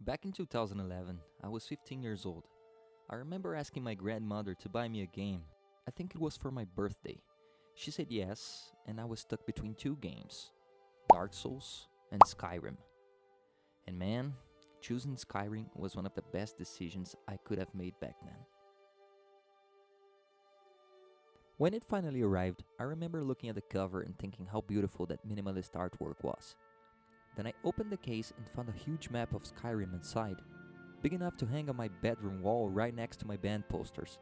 Back in 2011, I was 15 years old. I remember asking my grandmother to buy me a game. I think it was for my birthday. She said yes, and I was stuck between two games, Dark Souls and Skyrim. And man, choosing Skyrim was one of the best decisions I could have made back then. When it finally arrived, I remember looking at the cover and thinking how beautiful that minimalist artwork was. Then I opened the case and found a huge map of Skyrim inside, big enough to hang on my bedroom wall right next to my band posters.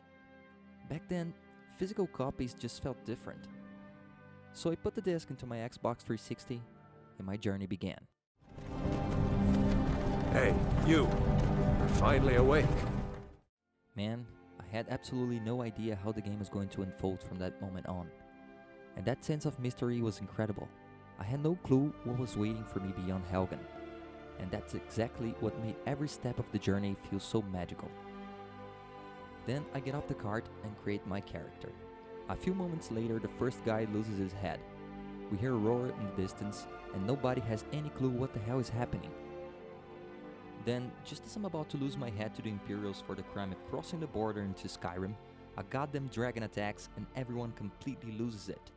Back then, physical copies just felt different. So I put the disc into my Xbox 360 and my journey began. Hey, you! You're finally awake. Man, I had absolutely no idea how the game was going to unfold from that moment on. And that sense of mystery was incredible. I had no clue what was waiting for me beyond Helgen. And that's exactly what made every step of the journey feel so magical. Then I get off the cart and create my character. A few moments later, the first guy loses his head. We hear a roar in the distance, and nobody has any clue what the hell is happening. Then, just as I'm about to lose my head to the Imperials for the crime of crossing the border into Skyrim, a goddamn dragon attacks and everyone completely loses it.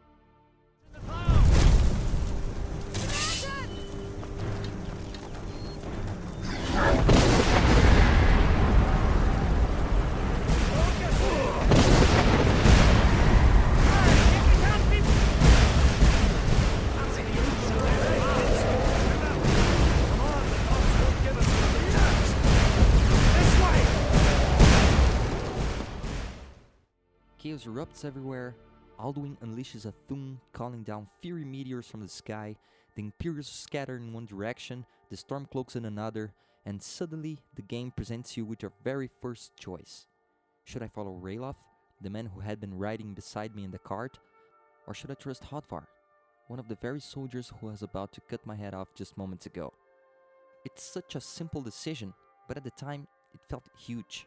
Chaos erupts everywhere, Alduin unleashes a Thun, calling down fiery meteors from the sky, the Imperials scatter in one direction, the Stormcloaks in another, and suddenly the game presents you with your very first choice. Should I follow Ralof, the man who had been riding beside me in the cart, or should I trust Hodvar, one of the very soldiers who was about to cut my head off just moments ago? It's such a simple decision, but at the time, it felt huge.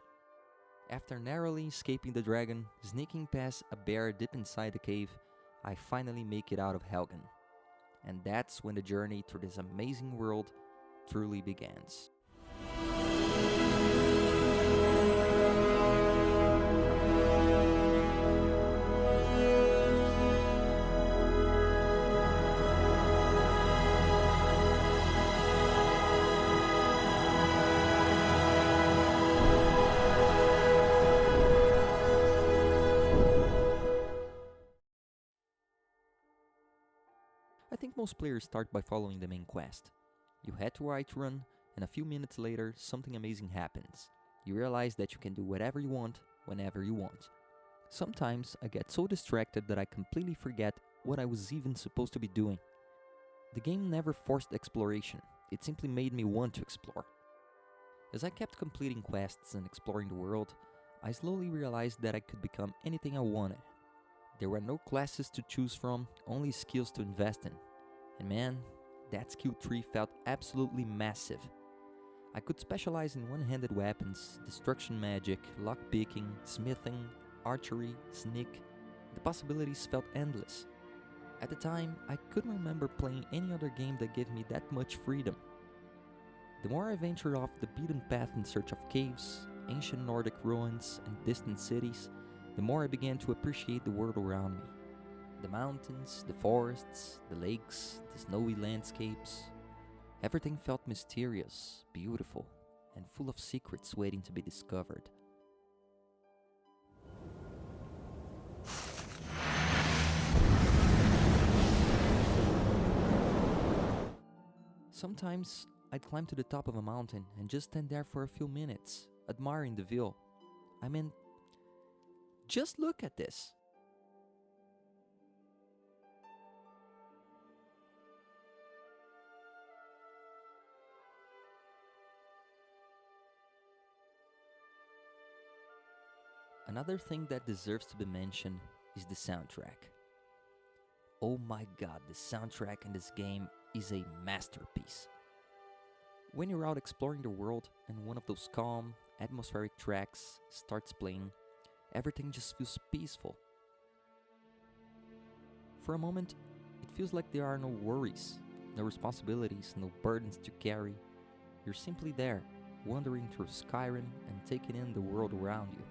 After narrowly escaping the dragon, sneaking past a bear deep inside the cave, I finally make it out of Helgen. And that's when the journey through this amazing world truly begins. I think most players start by following the main quest. You head to Whiterun, and a few minutes later, something amazing happens. You realize that you can do whatever you want, whenever you want. Sometimes I get so distracted that I completely forget what I was even supposed to be doing. The game never forced exploration, it simply made me want to explore. As I kept completing quests and exploring the world, I slowly realized that I could become anything I wanted. There were no classes to choose from, only skills to invest in. And man, that skill tree felt absolutely massive. I could specialize in one-handed weapons, destruction magic, lockpicking, smithing, archery, sneak. The possibilities felt endless. At the time, I couldn't remember playing any other game that gave me that much freedom. The more I ventured off the beaten path in search of caves, ancient Nordic ruins, and distant cities, the more I began to appreciate the world around me. The mountains, the forests, the lakes, the snowy landscapes. Everything felt mysterious, beautiful, and full of secrets waiting to be discovered. Sometimes I'd climb to the top of a mountain and just stand there for a few minutes, admiring the view. I mean, just look at this. Another thing that deserves to be mentioned is the soundtrack. Oh my god, the soundtrack in this game is a masterpiece. When you're out exploring the world and one of those calm, atmospheric tracks starts playing, everything just feels peaceful. For a moment, it feels like there are no worries, no responsibilities, no burdens to carry. You're simply there, wandering through Skyrim and taking in the world around you.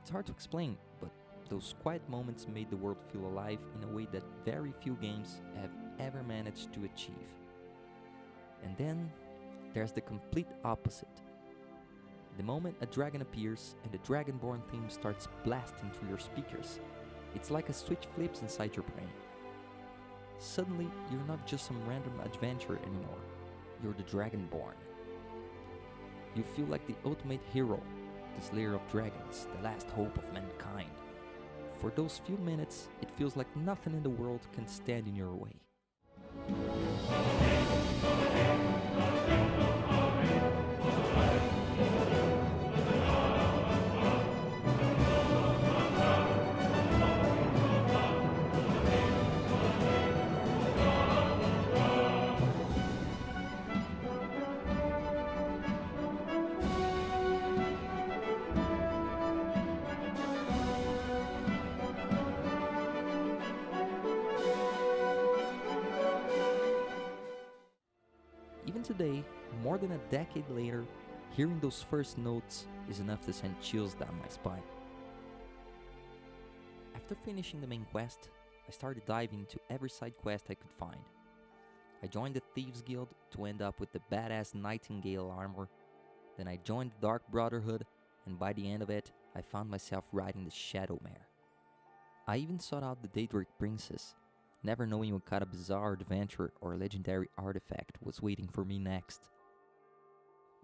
It's hard to explain, but those quiet moments made the world feel alive in a way that very few games have ever managed to achieve. And then there's the complete opposite. The moment a dragon appears and the Dragonborn theme starts blasting through your speakers, it's like a switch flips inside your brain. Suddenly, you're not just some random adventurer anymore, you're the Dragonborn. You feel like the ultimate hero, the slayer of dragons, the last hope of mankind. For those few minutes, it feels like nothing in the world can stand in your way. Even today, more than a decade later, hearing those first notes is enough to send chills down my spine. After finishing the main quest, I started diving into every side quest I could find. I joined the Thieves Guild to end up with the badass Nightingale armor, then I joined the Dark Brotherhood, and by the end of it, I found myself riding the Shadow Mare. I even sought out the Daedric Princess, never knowing what kind of bizarre adventure or legendary artifact was waiting for me next.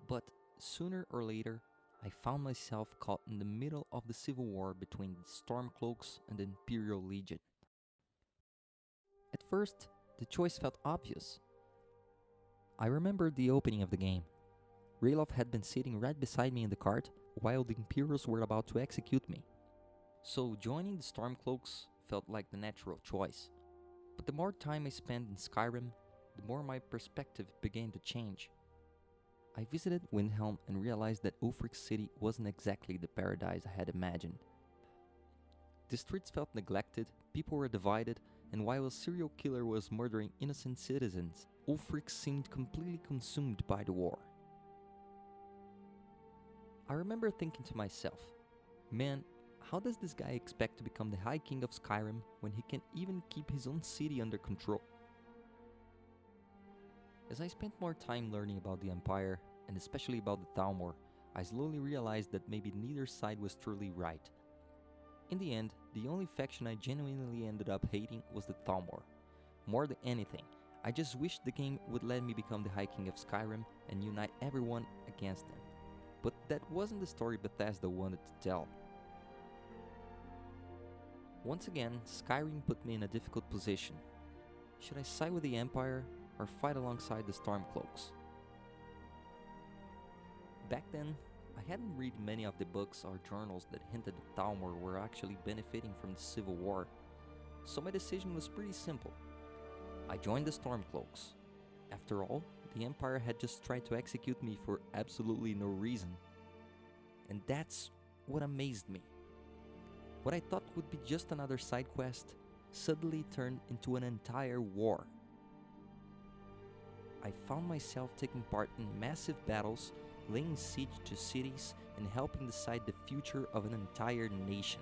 But sooner or later, I found myself caught in the middle of the civil war between the Stormcloaks and the Imperial Legion. At first, the choice felt obvious. I remembered the opening of the game. Ralof had been sitting right beside me in the cart while the Imperials were about to execute me. So joining the Stormcloaks felt like the natural choice. But the more time I spent in Skyrim, the more my perspective began to change. I visited Windhelm and realized that Ulfric's city wasn't exactly the paradise I had imagined. The streets felt neglected, people were divided, and while a serial killer was murdering innocent citizens, Ulfric seemed completely consumed by the war. I remember thinking to myself, man, how does this guy expect to become the High King of Skyrim when he can't even keep his own city under control? As I spent more time learning about the Empire, and especially about the Thalmor, I slowly realized that maybe neither side was truly right. In the end, the only faction I genuinely ended up hating was the Thalmor. More than anything, I just wished the game would let me become the High King of Skyrim and unite everyone against them. But that wasn't the story Bethesda wanted to tell. Once again, Skyrim put me in a difficult position. Should I side with the Empire or fight alongside the Stormcloaks? Back then, I hadn't read many of the books or journals that hinted that Thalmor were actually benefiting from the Civil War, so my decision was pretty simple. I joined the Stormcloaks. After all, the Empire had just tried to execute me for absolutely no reason. And that's what amazed me. What I thought would be just another side quest suddenly turned into an entire war. I found myself taking part in massive battles, laying siege to cities, and helping decide the future of an entire nation.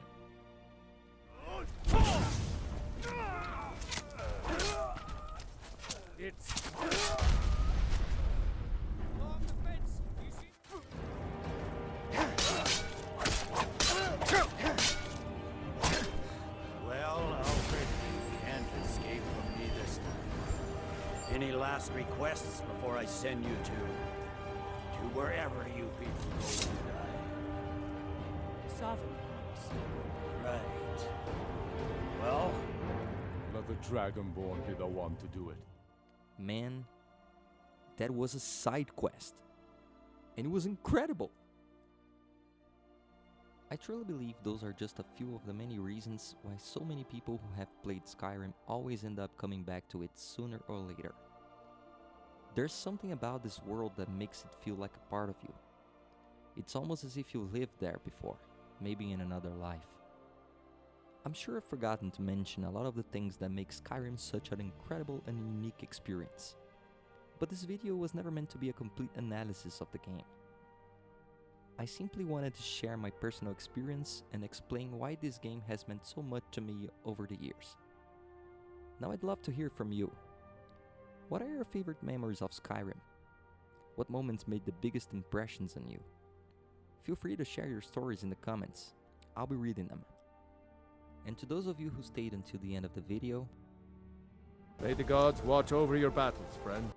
It's... Any last requests before I send you to wherever you people go to die? Sovereign. Right. Well, let the Dragonborn be the one to do it. Man, that was a side quest. And it was incredible. I truly believe those are just a few of the many reasons why so many people who have played Skyrim always end up coming back to it sooner or later. There's something about this world that makes it feel like a part of you. It's almost as if you lived there before, maybe in another life. I'm sure I've forgotten to mention a lot of the things that make Skyrim such an incredible and unique experience. But this video was never meant to be a complete analysis of the game. I simply wanted to share my personal experience and explain why this game has meant so much to me over the years. Now I'd love to hear from you. What are your favorite memories of Skyrim? What moments made the biggest impressions on you? Feel free to share your stories in the comments. I'll be reading them. And to those of you who stayed until the end of the video, May the gods watch over your battles, friend.